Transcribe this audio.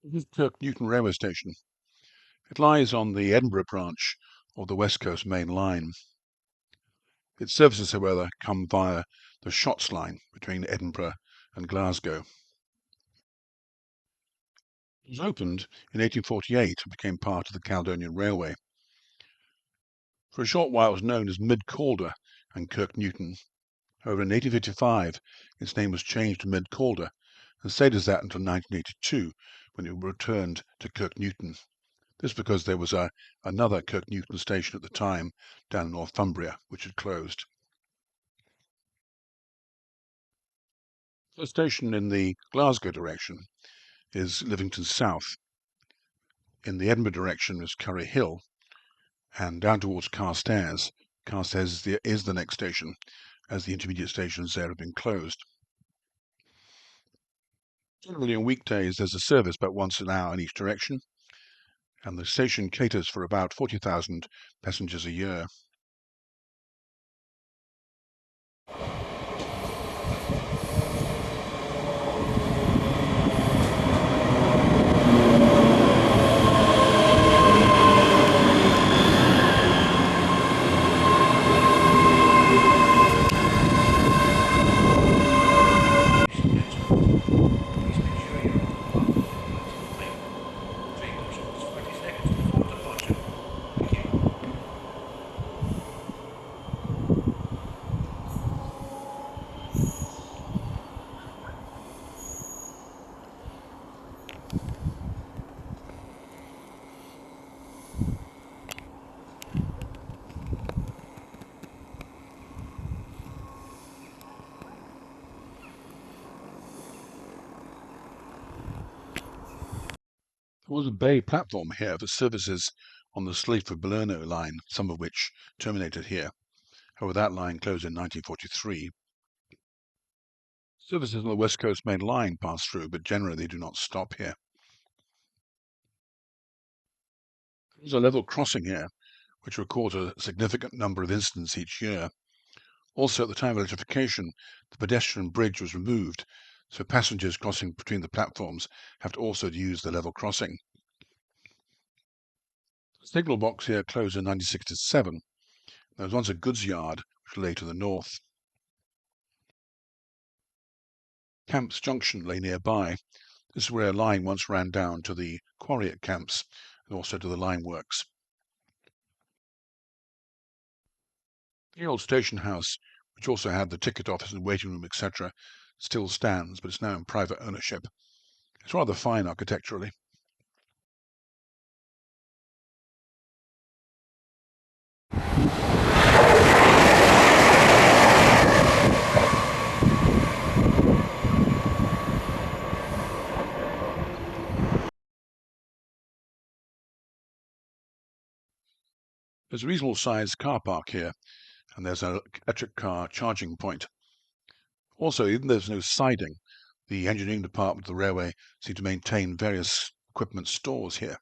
This is Kirknewton railway station. It lies on the Edinburgh branch of the West Coast Main Line. Its services, however, come via the Shotts line between Edinburgh and Glasgow. It was opened in 1848 and became part of the Caledonian Railway. For a short while it was known as Mid Calder and Kirknewton. However, in 1855 its name was changed to Mid Calder and stayed as that until 1982 when it returned to Kirknewton. This because there was another Kirknewton station at the time down in Northumbria, which had closed. The station in the Glasgow direction is Livingston South. In the Edinburgh direction is Curry Hill, and down towards Carstairs. Carstairs is the next station, as the intermediate stations there have been closed. Generally on weekdays there's a service about once an hour in each direction, and the station caters for about 40,000 passengers a year. There was a bay platform here for services on the Slateford Balerno line, some of which terminated here. However, that line closed in 1943. Services on the West Coast Main Line pass through, but generally they do not stop here. There's a level crossing here, which records a significant number of incidents each year. Also, at the time of electrification, the pedestrian bridge was removed, so passengers crossing between the platforms have to also use the level crossing. The signal box here closed in 1967. There was once a goods yard, which lay to the north. Camps Junction lay nearby. This is where a line once ran down to the quarry at Camps and also to the lime works. The old station house, which also had the ticket office and waiting room, etc., still stands, but it's now in private ownership. It's rather fine architecturally. There's a reasonable sized car park here, and there's an electric car charging point. Also, even though there's no siding, the engineering department of the railway seem to maintain various equipment stores here.